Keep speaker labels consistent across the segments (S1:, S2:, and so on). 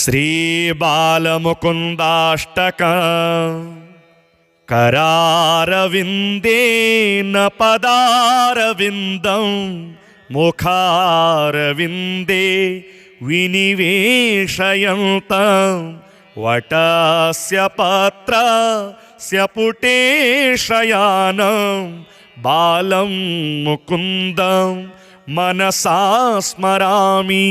S1: श्रीबालमुकुन्दाष्टकम् करारविन्देन पदारविन्दं मुखारविन्दे विनिवेशयन्तं वटस्य पत्रस्य पुटेशयानं बालं मुकुन्दं मनसा स्मरामि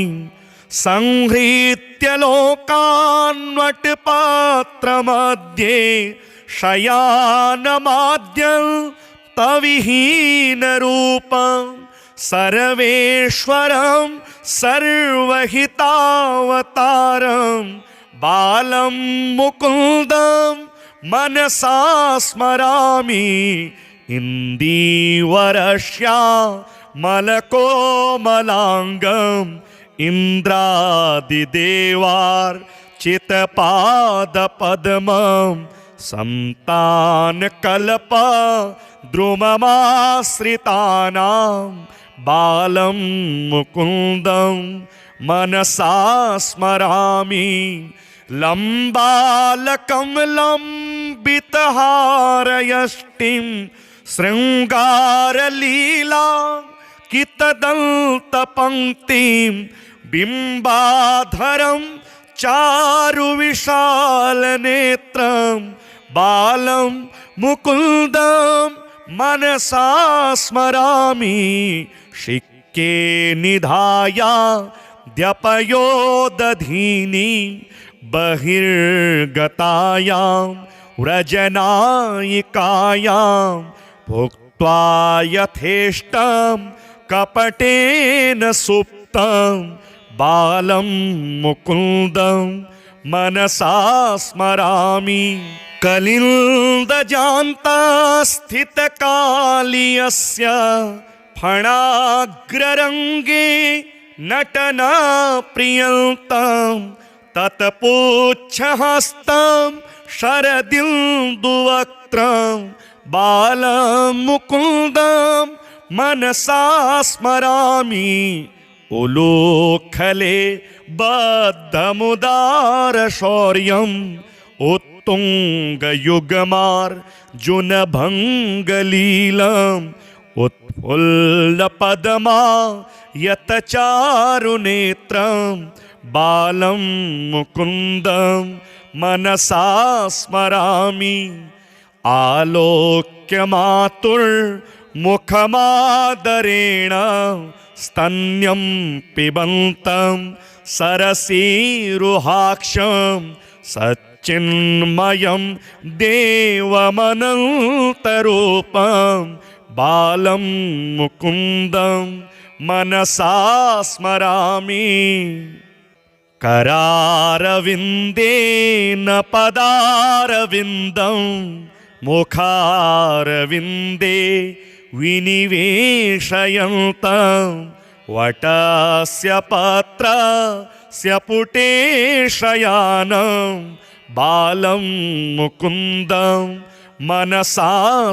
S1: संहृत्य लोकान्वटपात्रमध्ये शयानमाद्यं तविहीनरूपं सर्वेश्वरं सर्वहितावतारं बालं मुकुन्दं मनसा स्मरामि इन्दीवरश्यामलकोमलाङ्गम् इन्द्रादिदेवार्चितपादपद्मं सन्तानकल्पद्रुममाश्रितानां बालं मुकुन्दं मनसा स्मरामि लम्बालकमलम्बितहारयष्टिं शृङ्गारलीला कितदन्तपङ्क्तिं बिम्बाधरं चारुविशालनेत्रं बालं मुकुन्दं मनसा स्मरामि शिक्के निधाया द्यपयोदधीनि बहिर्गतायां व्रजनायिकायां भुक्त्वा यथेष्टं कपटेन सुप्तं बालं मुकुन्दं मनसा स्मरामि कलिन्दजान्तास्थितकालीयस्य फणाग्ररङ्गे नटनाप्रियन्तं तत्पुच्छहस्तं शरदिन्दुवक्त्रं बालं मुकुन्दं मनसा स्मरामि उलूखले बद्धमुदारशौर्यम् उत्तुङ्गयुगमार्जुनभङ्गलीलम् उत्फुल्लपद्मा यतचारुनेत्रं बालं मुकुन्दं मनसा स्मरामि आलोक्यमातुर्मुखमादरेण स्तन्यं पिबन्तं सरसीरुहाक्षं सच्चिन्मयं देवमनन्तरूपं बालं मुकुन्दं मनसा स्मरामि करारविन्देन पदारविन्दं मुखारविन्दे विनिवेशयन्तं वटस्य पत्रस्य पुटेशयानं बालं मुकुन्दं मनसा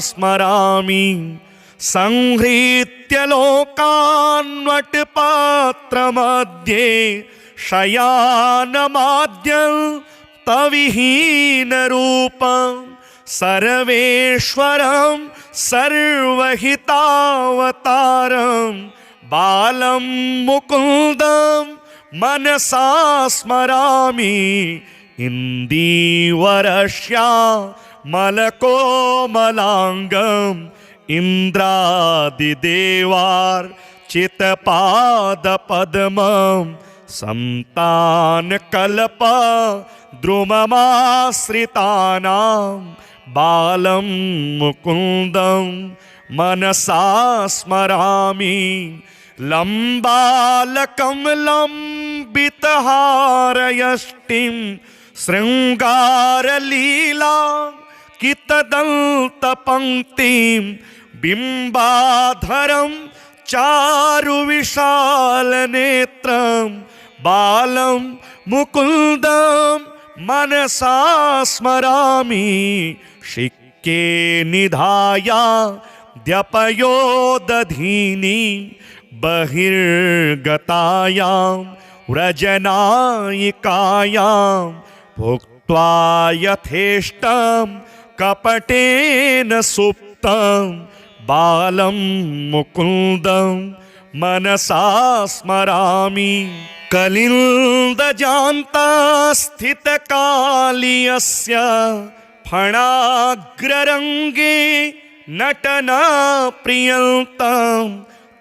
S1: स्मरामि संहृत्य लोकान्वटपात्रमध्ये शयानमाद्यं तविहीनरूपं सर्वेश्वरं सर्वहितावतारं बालं मुकुन्दं मनसा स्मरामि इन्दीवरश्यामलकोमलाङ्गम् इन्द्रादिदेवार्चितपादपद्मं सन्तानकल्पद्रुममाश्रितानां बालं मुकुन्दं मनसा स्मरामि लम्बालकमलम्बितहारयष्टिं शृङ्गारलीला कितदन्तपङ्क्तिं बिम्बाधरं चारुविशालनेत्रं बालं मुकुन्दं मनसा स्मरामि शिक्के निधाया द्यपयोदधीनि बहिर्गतायां व्रजनायिकायां भुक्त्वा यथेष्टं कपटेन सुप्तं बालं मुकुन्दं मनसा स्मरामि। कलिन्दजान्तास्थितकालीयस्य फणाग्ररङ्गे नटनाप्रियन्तं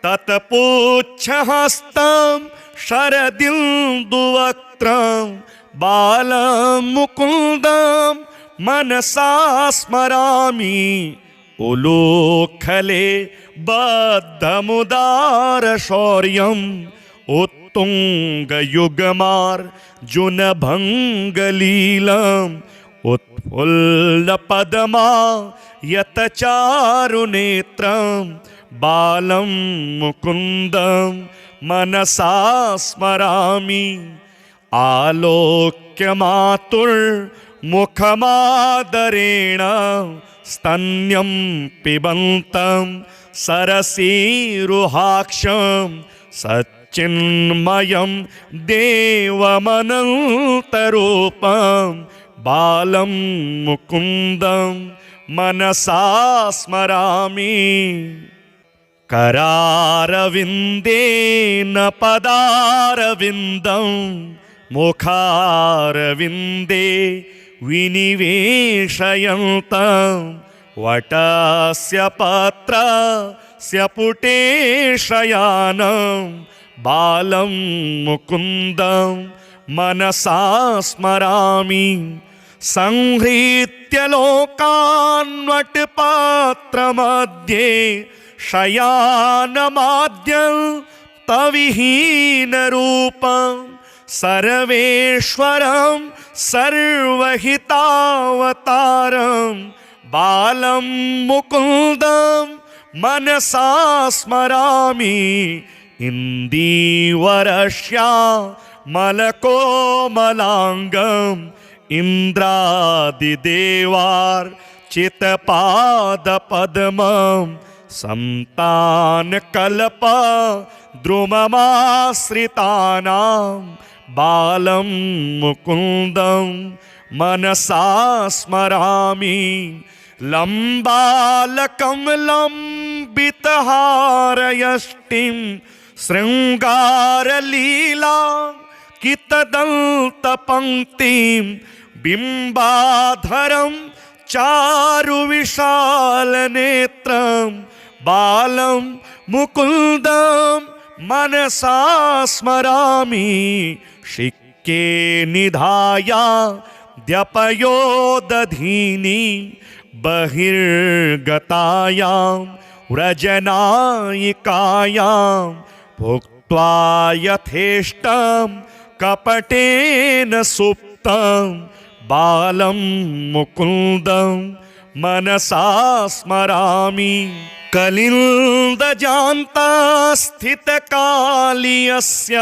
S1: तत्पुच्छहस्तं शरदिन्दुवक्त्रं बालं मुकुन्दं मनसा स्मरामि। उलूखले बद्धमुदारशौर्यम् उत्तुङ्गयुग्मार्जुनभङ्गलीलम् उत्फुल्लपद्मा यतचारुनेत्रं बालं मुकुन्दं मनसा स्मरामि। आलोक्यमातुर्मुखमादरेण स्तन्यं पिबन्तं सरसीरुहाक्षं सच्चिन्मयं देवमनन्तरूपं बालं मुकुन्दं मनसा स्मरामि। करारविन्देन पदारविन्दं मुखारविन्दे विनिवेशयन्तं वटस्य पत्रस्य पुटे शयानं बालं मुकुन्दं मनसा स्मरामि। संहृत्य लोकान्वटपात्रमध्ये शयानमाद्यं तविहीनरूपं सर्वेश्वरं सर्वहितावतारं बालं मुकुन्दं मनसा स्मरामि। इन्दीवरश्यामलकोमलाङ्गम् इन्द्रादिदेवार्चितपादपद्मं सन्तानकल्पद्रुममाश्रितानां बालं मुकुन्दं मनसा स्मरामि। लम्बालकमलम्बितहारयष्टिं शृङ्गारलीला कितदन्तपङ्क्तिं बिम्बाधरं चारुविशालनेत्रं बालं मुकुन्दं मनसा स्मरामि। शिक्के निधाय द्यपयोदधीनि बहिर्गतायां व्रजनायिकायां भुक्त्वा यथेष्टं कपटेन सुप्तं बालं मुकुन्दं मनसा स्मरामि। कलिन्दजान्तास्थितकालीयस्य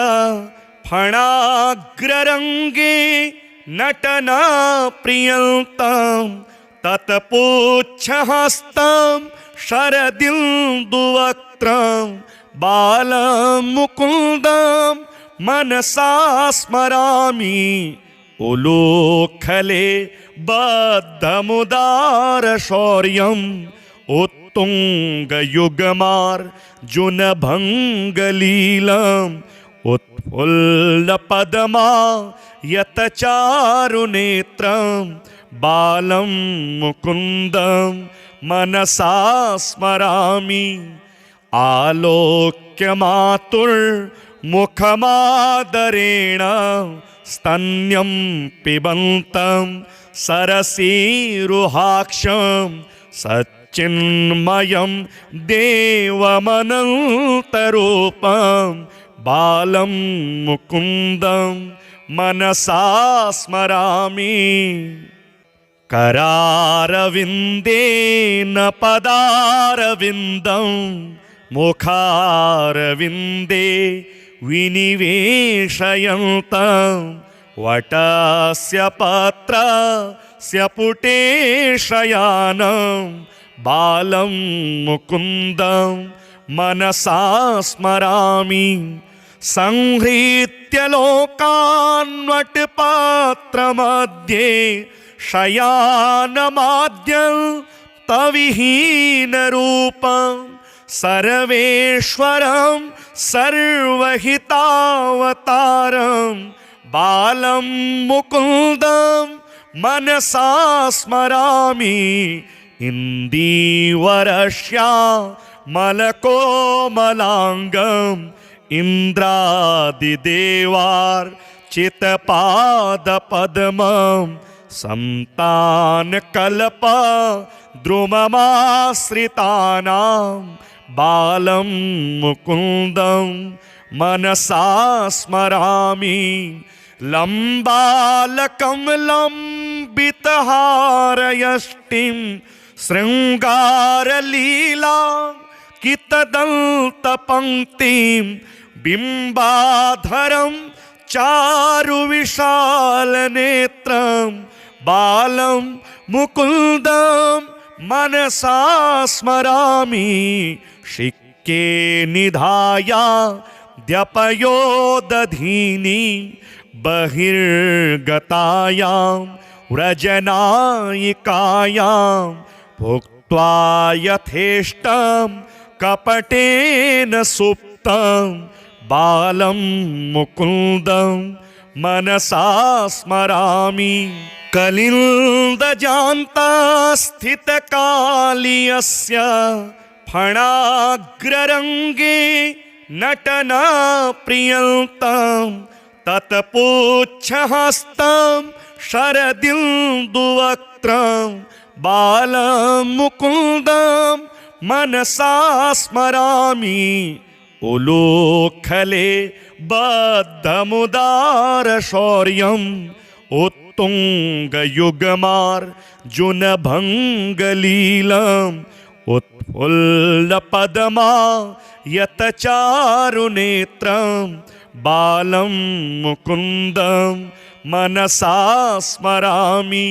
S1: फणाग्ररङ्गे नटनाप्रियन्तं तत्पुच्छहस्तं शरदिन्दुवक्त्रं बालं मुकुन्दं मनसा स्मरामि। उलूखले बद्धमुदारशौर्यम् उत्तुङ्गयुग्मार्जुनभङ्गलीलम् उत्फुल्लपद्मा यतचारुनेत्रं बालं मुकुन्दं मनसा स्मरामि। आलोक्यमातुर्मुखमादरेण स्तन्यं पिबन्तं सरसीरुहाक्षं सच्चिन्मयं देवमनन्तरूपं बालं मुकुन्दं मनसा स्मरामि। करारविन्देन पदारविन्दं मुखारविन्दे विनिवेशयन्तं वटस्य पत्रस्य पुटे शयानं बालं मुकुन्दं मनसा स्मरामि। संहृत्य लोकान्वटपात्रमध्ये शयानमाद्यं तविहीनरूपं सर्वेश्वरं सर्वहितावतारं बालं मुकुन्दं मनसा स्मरामि इन्दीवरश्यामलकोमलाङ्गम् इन्द्रादिदेवार्चितपादपद्मं सन्तानकल्पद्रुममाश्रितानां बालं मुकुन्दं मनसा स्मरामि लम्बालकमलम्बितहारयष्टिं शृङ्गारलीला कितदन्तपङ्क्तिं बिम्बाधरं चारुविशालनेत्रं बालं मुकुन्दं मनसा स्मरामि शिक्के निधाय द्यपयोदधीनि बहिर्गतायां व्रजनायिकायां भुक्त्वा यथेष्टं कपटेन सुप्तं बालं मुकुन्दं मनसा स्मरामि कलिन्दजान्तास्थितकालीयस्य फणाग्ररङ्गे नटनाप्रियन्तं तत्पुच्छहस्तं शरदिन्दुवक्त्रं बालं मुकुन्दं मनसा स्मरामि उलूखले बद्धमुदारशौर्यम् उत्तुङ्गयुगमार्जुनभङ्गलीलम् उत्फुल्लपद्मा यतचारुनेत्रं बालं मुकुन्दं मनसा स्मरामि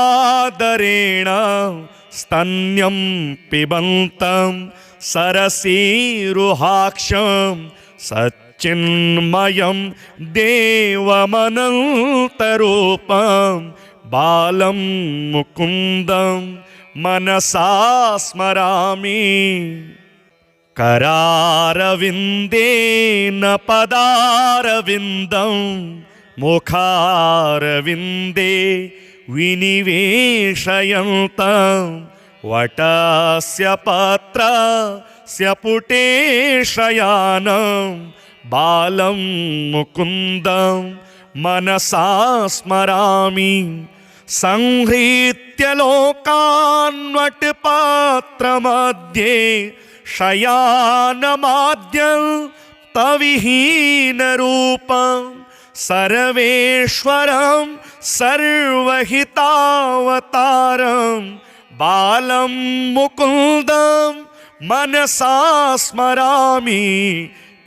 S1: आलोक्यमातुर्मुखमादरेण स्तन्यं पिबन्तं सरसीरुहाक्षं सच्चिन्मयं देवमनन्तरूपं बालं मुकुन्दं मनसा स्मरामि करारविन्देन पदारविन्दं मुखारविन्दे विनिवेशयन्तं वटस्य पत्रस्य पुटे शयानं बालं मुकुन्दं मनसा स्मरामि संहृत्य लोकान्वटपात्रमध्ये शयानमाद्यं तविहीनरूपं सर्वेश्वरं सर्वहितावतारं बालं मुकुन्दं मनसा स्मरामि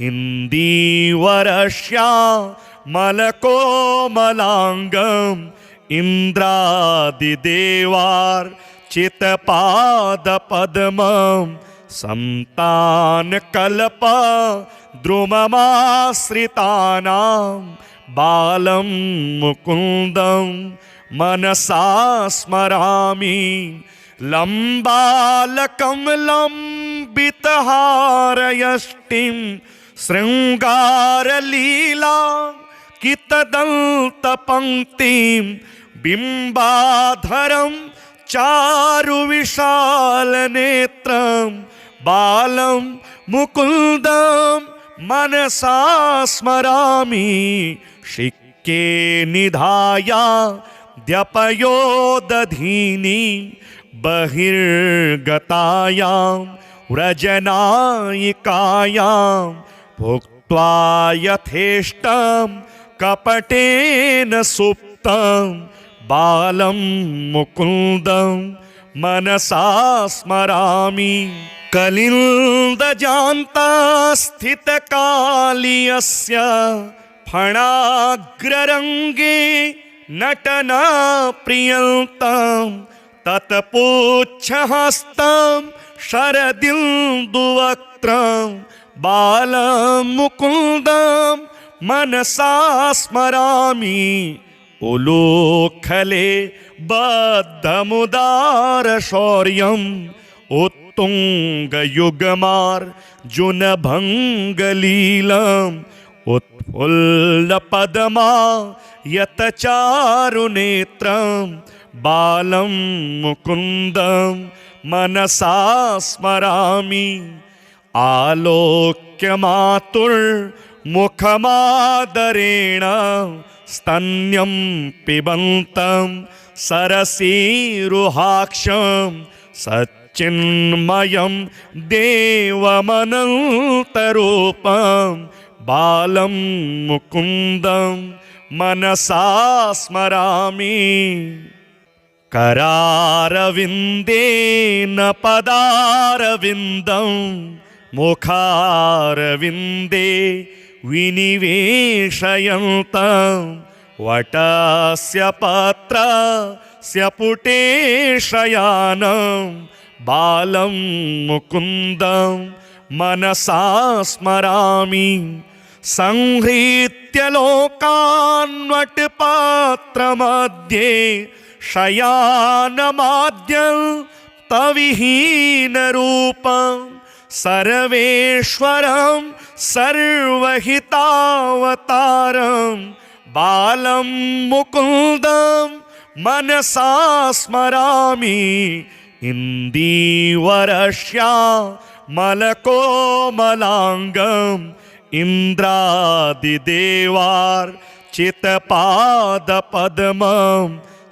S1: इन्दीवरश्यामलकोमलाङ्गम् इन्द्रादिदेवार्चितपादपद्मं सन्तानकल्पद्रुममाश्रितानां बालं मुकुन्दं मनसा स्मरामि लम्बालकमलम्बितहारयष्टिं शृङ्गारलीला कितदन्तपङ्क्तिं बिम्बाधरं चारुविशालनेत्रं बालं मुकुन्दं मनसा स्मरामि शिक्के निधाय द्यपयोदधीनि बहिर्गतायां व्रजनायिकायां भुक्त्वा यथेष्टं कपटेन सुप्तं बालं मुकुन्दं मनसा स्मरामि कलिन्दजान्तास्थितकालीयस्य फणाग्ररङ्गे नटनाप्रियन्तं तत्पुच्छहस्तं शरदिन्दुवक्त्रं बालं मुकुन्दं मनसा स्मरामि उलूखले बद्धमुदारशौर्यम् उत्तुङ्गयुगमार्जुनभङ्गलीलम् उत्फुल्लपद्मा यतचारुनेत्रं बालं मुकुन्दं मनसा स्मरामि आलोक्यमातुर्मुखमादरेण स्तन्यं पिबन्तं सरसीरुहाक्षं सच्चिन्मयं देवमनन्तरूपं बालं मुकुन्दं मनसा स्मरामि करारविन्देन पदारविन्दं मुखारविन्दे विनिवेशयन्तं वटस्य पत्रस्य पुटेशयानं बालं मुकुन्दं मनसा स्मरामि संहृत्य लोकान्वटपात्रमध्ये शयानमाद्यं तविहीनरूपं सर्वेश्वरं सर्वहितावतारं बालं मुकुन्दं मनसा स्मरामि इन्दीवरश्यामलकोमलाङ्गम् इन्द्रादिदेवार्चितपादपद्मं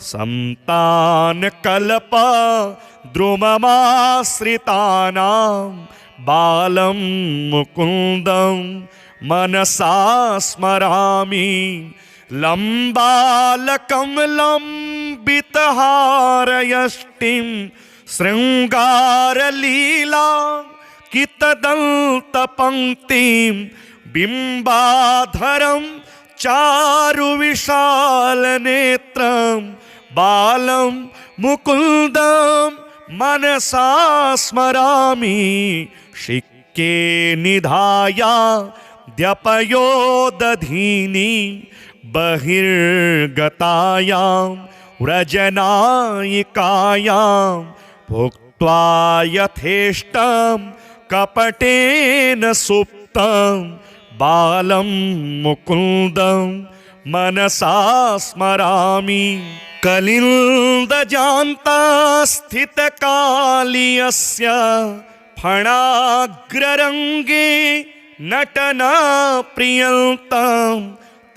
S1: सन्तानकल्पद्रुममाश्रितानां बालं मुकुन्दं मनसा स्मरामि लम्बालकमलम्बितहारयष्टिं शृङ्गारलीलां कितदन्तपङ्क्तिं बिम्बाधरं चारुविशालनेत्रं बालं मुकुन्दं मनसा स्मरामि शिक्के निधाय द्यपयोदधीनि बहिर्गतायां व्रजनायिकायां भुक्त्वा यथेष्टं कपटेन सुप्तं बालं मुकुन्दं मनसा स्मरामि कलिन्दजान्तास्थितकालीयस्य फणाग्ररङ्गे नटनाप्रियन्तं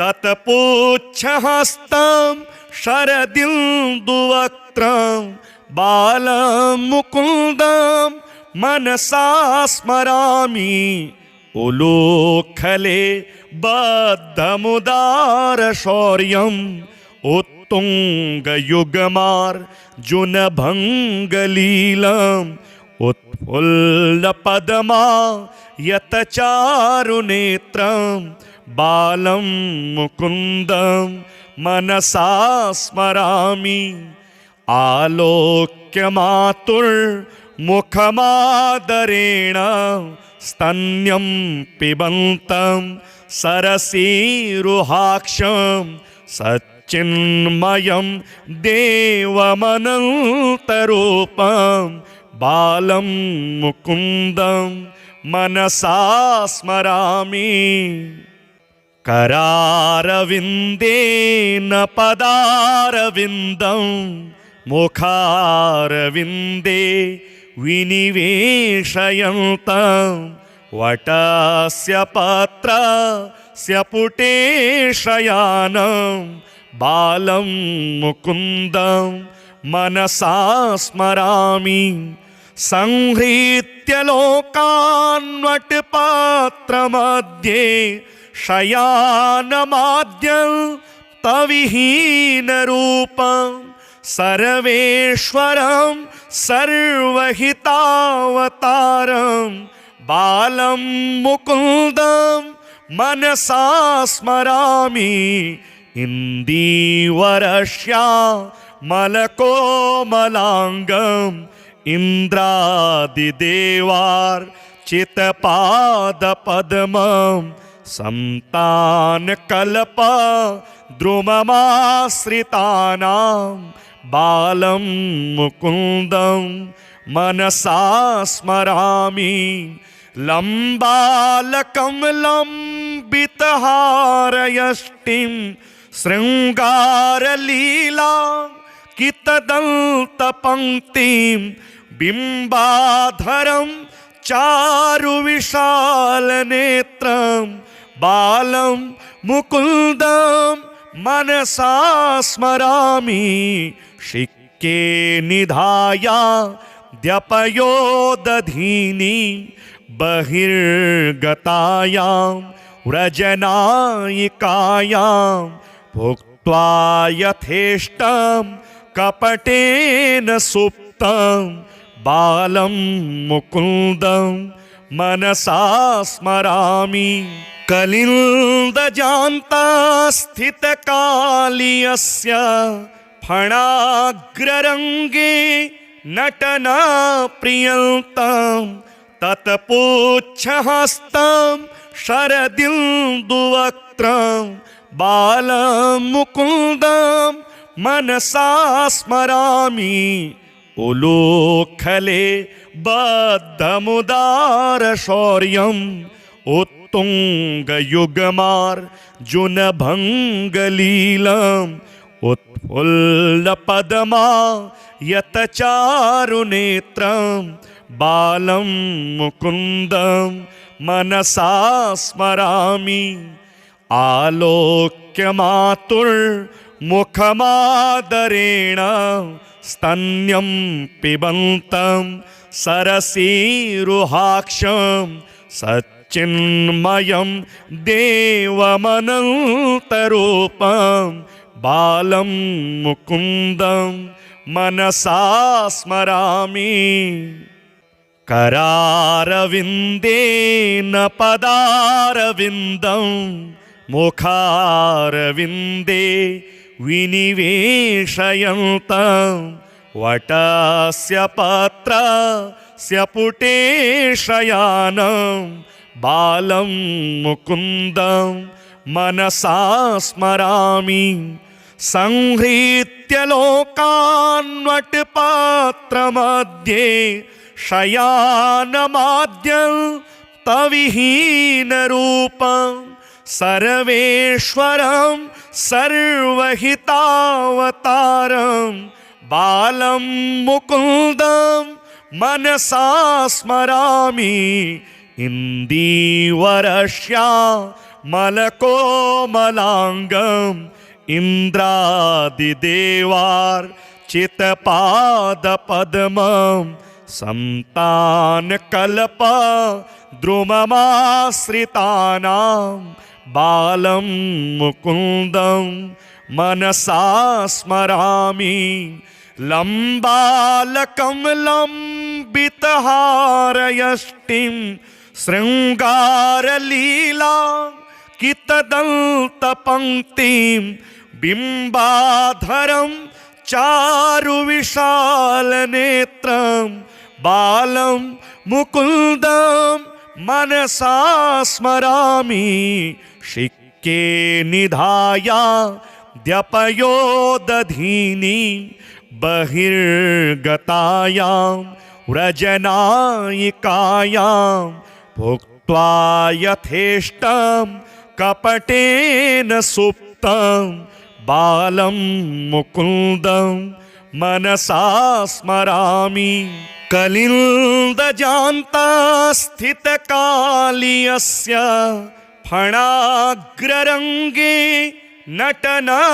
S1: तत्पुच्छहस्तं शरदिन्दुवक्त्रं बालं मुकुन्दं मनसा स्मरामि उलूखले बद्धमुदारशौर्यम् उत्तुङ्गयुगमार्जुनभङ्गलीलम् उत्फुल्लपद्मा यतचारुनेत्रं बालं मुकुन्दं मनसा स्मरामि आलोक्यमातुर्मुखमादरेण स्तन्यं पिबन्तं सरसीरुहाक्षं सच्चिन्मयं देवमनन्तरूपं बालं मुकुन्दं मनसा स्मरामि करारविन्देन पदारविन्दं मुखारविन्दे विनिवेशयन्तं वटस्य पत्रस्य पुटेशयानं बालं मुकुन्दं मनसा स्मरामि संहृत्य लोकान्वटपात्रमध्ये शयानमाद्यं तविहीनरूपं सर्वेश्वरं सर्वहितावतारं बालं मुकुन्दं मनसा स्मरामि इन्दीवरश्यामलकोमलाङ्गम् इन्द्रादिदेवार्चितपादपद्मं संतानकल्प द्रुममाश्रितानां बालं मुकुन्दं मनसा स्मरामि लम्बालकमलं बितहारयष्टिं शृङ्गारलीला कितदन्तपङ्क्तिं बिम्बाधरं चारुविशालनेत्रं बालं मुकुन्दं मनसा स्मरामि शिक्के निधाय द्यपयोदधीनि बहिर्गतायां व्रजनायिकायां भुक्त्वा यथेष्टं कपटेन सुप्तं बालं मुकुन्दं मनसा स्मरामि कलिन्दजान्तास्थितकालीयस्य फणाग्ररङ्गे नटनाप्रियन्तं तत्पुच्छहस्तं शरदिन्दुवक्त्रं बालं मुकुन्दं मनसा स्मरामि उलूखले बद्धमुदारशौर्यम् उत्तुङ्गयुगमार्जुनभङ्गलीलम् उत्फुल्लपद्मा यतचारुनेत्रं बालं मुकुन्दं मनसा स्मरामि आलोक्यमातुर्मुखमादरेण स्तन्यं पिबन्तं सरसीरुहाक्षं सच्चिन्मयं देवमनन्तरूपं बालं मुकुन्दं मनसा स्मरामि करारविन्देन पदारविन्दं मुखारविन्दे विनिवेशयन्तं वटस्य पत्रस्य पुटे शयानं बालं मुकुन्दं मनसा स्मरामि संहृत्य लोकान्वटपात्रमध्ये शयानमाद्यं तविहीनरूपं सर्वेश्वरं सर्वहितावतारं बालं मुकुन्दं मनसा स्मरामि इन्दीवरश्यामलकोमलाङ्गम् इन्द्रादिदेवार्चितपादपद्मं संतानकल्प द्रुममाश्रितानां बालं मुकुन्दं मनसा स्मरामि लम्बालकमलं बितहारयष्टिं शृङ्गारलीला कितदन्तपङ्क्तिं बिम्बाधरं चारुविशालनेत्रं बालं मुकुन्दं मनसा स्मरामि शिक्के निधाय द्यपयोदधीनि बहिर्गतायां व्रजनायिकायां भुक्त्वा यथेष्टं कपटेन सुप्तं बालं मुकुन्दं मनसा स्मरामि कलिन्दजान्तास्थितकालीयस्य फणाग्ररङ्गे नटनाप्रियन्तं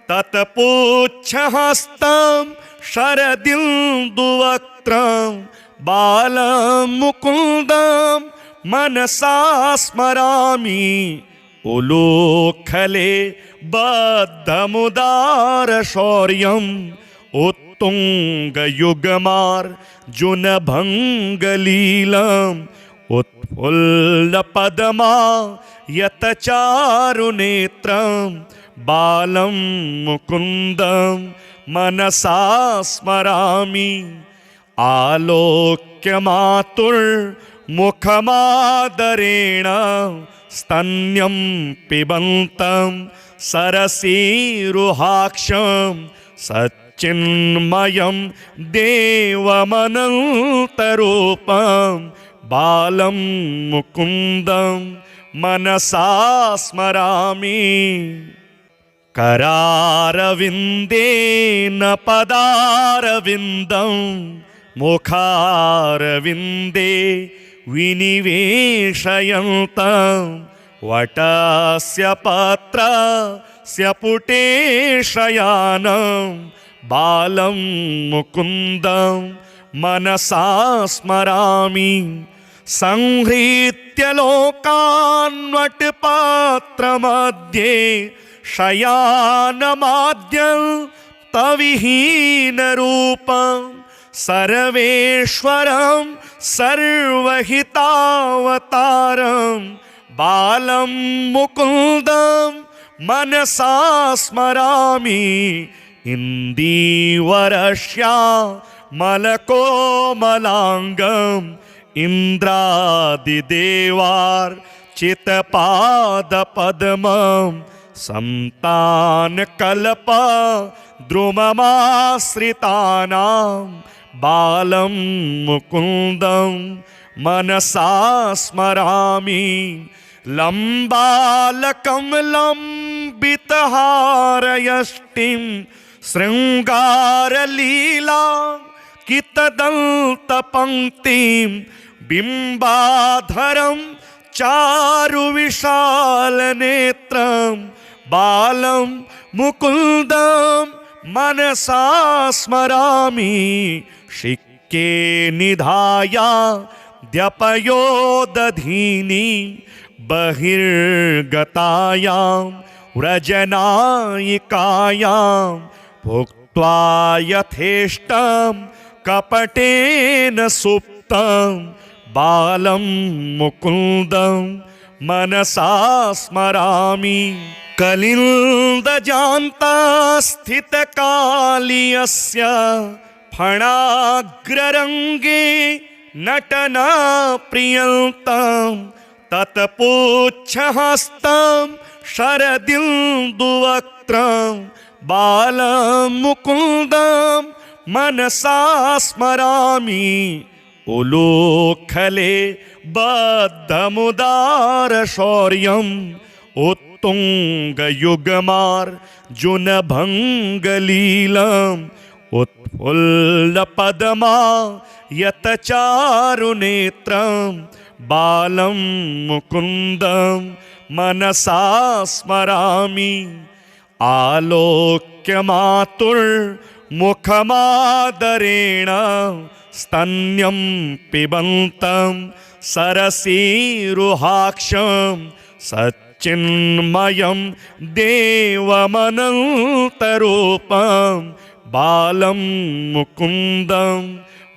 S1: तत्पुच्छहस्तं शरदिन्दुवक्त्रं बालं मुकुन्दं मनसा स्मरामि उलूखले बद्धमुदारशौर्यम् उत्तुङ्गयुगमार्जुनभङ्गलीलम् उत्फुल्लपद्मा यतचारुनेत्रं बालं मुकुन्दं मनसा स्मरामि आलोक्य मातुर्मुखमादरेण स्तन्यं पिबन्तं सरसीरुहाक्षं सच्चिन्मयं देवमनन्तरूपं बालं मुकुन्दं मनसा स्मरामि करारविन्देन पदारविन्दं मुखारविन्दे विनिवेशयन्तं वटस्य पत्रस्य पुटेशयानं बालं मुकुन्दं मनसा स्मरामि संहृत्य लोकान्वटपात्रमध्ये शयानमाद्यं तविहीनरूपं सर्वेश्वरं सर्वहितावतारं बालं मुकुन्दं मनसा स्मरामि इन्दीवरश्यामलकोमलाङ्गम् इन्द्रादिदेवार्चितपादपद्मं सन्तानकल्पद्रुममाश्रितानां बालं मुकुन्दं मनसा स्मरामि लम्बालकमलम्बितहारयष्टिं शृङ्गारलीला कितदन्तपङ्क्तिं बिम्बाधरं चारुविशालनेत्रं बालं मुकुन्दं मनसा स्मरामि शिक्के निधाया द्यपयोदधीनि बहिर्गतायां व्रजनायिकायां भुक्त्वा यथेष्टं कपटेन सुप्तं बालं मुकुन्दं मनसा स्मरामि कलिन्दजान्तास्थितकालीयस्य फणाग्ररङ्गे नटनाप्रियन्तं तत्पुच्छहस्तं शरदिन्दुवक्त्रं बालं मुकुन्दं मनसा स्मरामि उलूखले बद्धमुदारशौर्यम् उत्तुङ्गयुगमार्जुनभङ्गलीलम् उत्फुल्लपद्मा यतचारुनेत्रं बालं मुकुन्दं मनसा स्मरामि आलोक्य मातुर्मुखमादरेण स्तन्यं पिबन्तं सरसीरुहाक्षं सच्चिन्मयं देवमनन्तरूपं बालं मुकुन्दं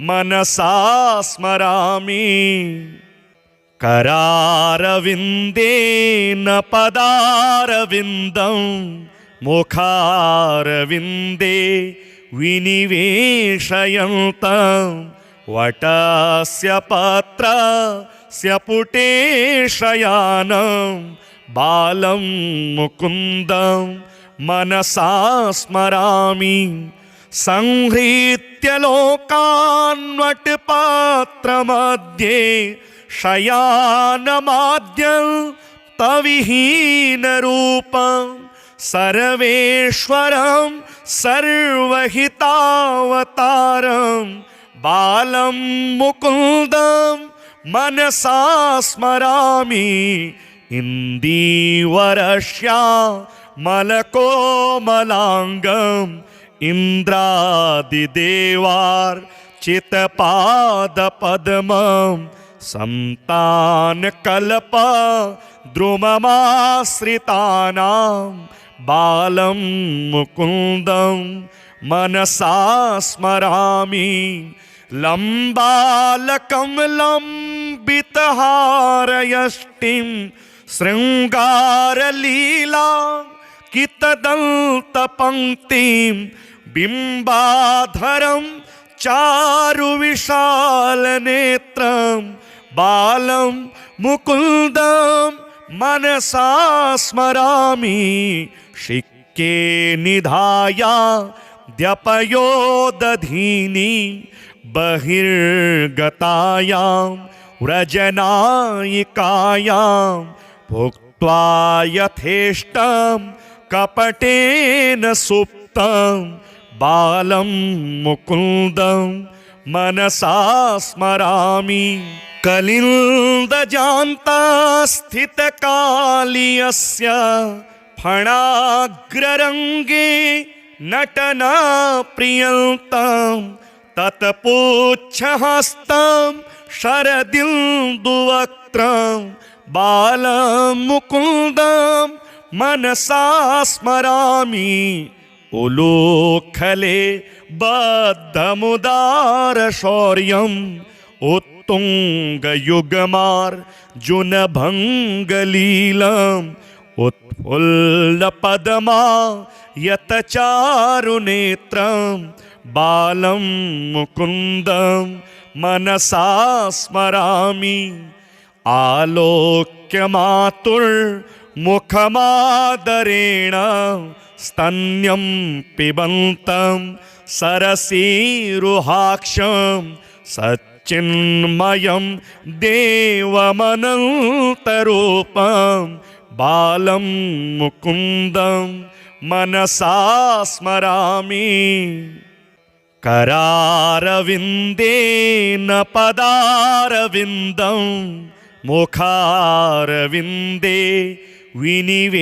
S1: मनसा स्मरामि करारविन्देन पदारविन्दं मुखारविन्दे विनिवेशयन्तं वटस्य पत्रस्य पुटेशयानं बालं मुकुन्दं मनसा स्मरामि संहृत्य लोकान्वटपात्रमध्ये शयानमाद्यं तविहीनरूपं सर्वेश्वरं सर्वहितावतारं बालं मुकुन्दं मनसा स्मरामि इन्दीवरश्यामलकोमलाङ्गम् इन्द्रादिदेवार्चितपादपद्मं सन्तानकल्पद्रुममाश्रितानां बालं मुकुन्दं मनसा स्मरामि लम्बालकमलम्बितहारयष्टिं शृङ्गारलीला कितदन्तपङ्क्तिं बिम्बाधरं चारुविशालनेत्रं बालं मुकुन्दं मनसा स्मरामि शिक्के निधाय द्यपयोदधीनि बहिर्गतायां व्रजनायिकायां भुक्त्वा यथेष्टं कपटेन सुप्तं बालं मुकुन्दं मनसा स्मरामि कलिन्दजान्तास्थितकालीयस्य फणाग्ररङ्गे नटना प्रियन्तं तत्पुच्छहस्तं शरदिन्दुवक्त्रं बालं मुकुन्दं मनसा स्मरामि उलूखले बद्धमुदारशौर्यम् उत्तुङ्गयुगमार्जुनभङ्गलीलम् उत्फुल्लपद्मा यतचारुनेत्रं बालं मुकुन्दं मनसा स्मरामि आलोक्यमातुर्मुखमादरेण स्तन्यं पिबन्तं सरसीरुहाक्षं सच्चिन्मयं देवमनन्तरूपं बालं मुकुन्दं मनसा स्मरामि करारविन्देन पदारविन्दं मुखारविन्दे विनिवेशयन्तं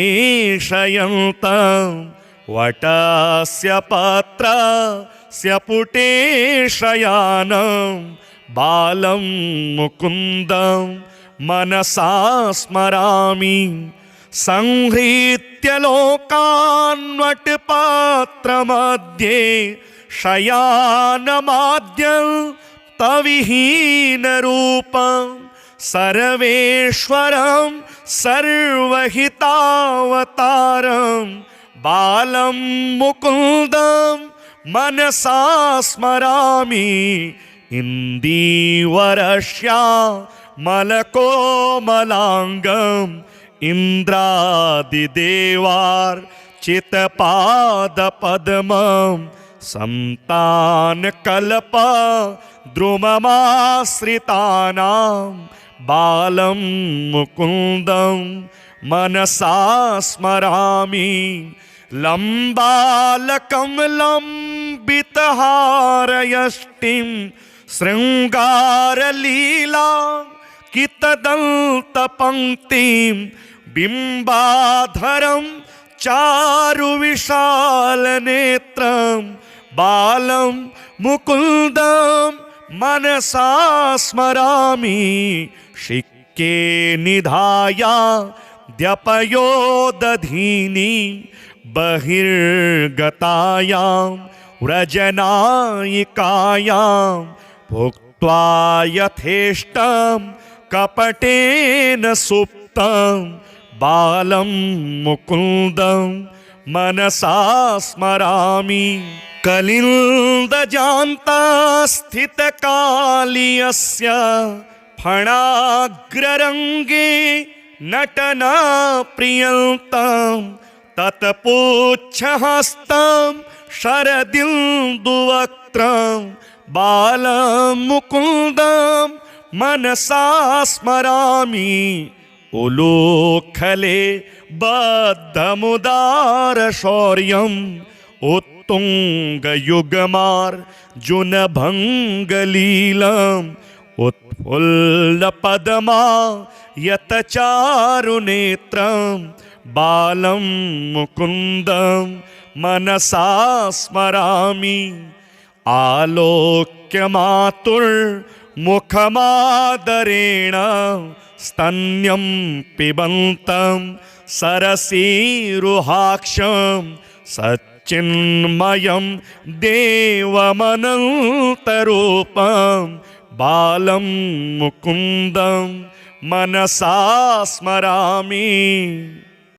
S1: वटस्य पत्रस्य पुटेशयानं बालं मुकुन्दं मनसा स्मरामि संहृत्य लोकान्वटपात्रमध्ये शयानमाद्यं तविहीनरूपं सर्वेश्वरं सर्वहितावतारं बालं मुकुन्दं मनसा स्मरामि इन्दीवरश्यामलकोमलाङ्गम् इन्द्रादिदेवार्चितपादपद्मं सन्तानकल्पद्रुममाश्रितानां बालं मुकुन्दं मनसा स्मरामि लम्बालकमलम्बितहारयष्टिं शृङ्गारलीला कितदन्तपङ्क्तिं बिम्बाधरं चारुविशालनेत्रं बालं मुकुन्दं मनसा स्मरामि शिक्के निधाय द्यपयोदधीनि बहिर्गतायां व्रजनायिकायां भुक्त्वा यथेष्टं कपटेन सुप्तं बालं मुकुन्दं मनसा स्मरामि कलिन्दजान्तास्थितकालीयस्य फणाग्ररङ्गे नटना प्रियन्तं तत्पुच्छहस्तं शरदिन्दुवक्त्रं बालं मुकुन्दं मनसा स्मरामि उलूखले बद्धमुदारशौर्यम् उत्तुङ्गयुगमार्जुनभङ्गलीलम् उत्फुल्लपद्मा यतचारुनेत्रं बालं मुकुन्दं मनसा स्मरामि आलोक्यमातुर्मुखमादरेण स्तन्यं पिबन्तं सरसीरुहाक्षं सच्चिन्मयं देवमनन्तरूपं बालं मुकुन्दं मनसा स्मरामि।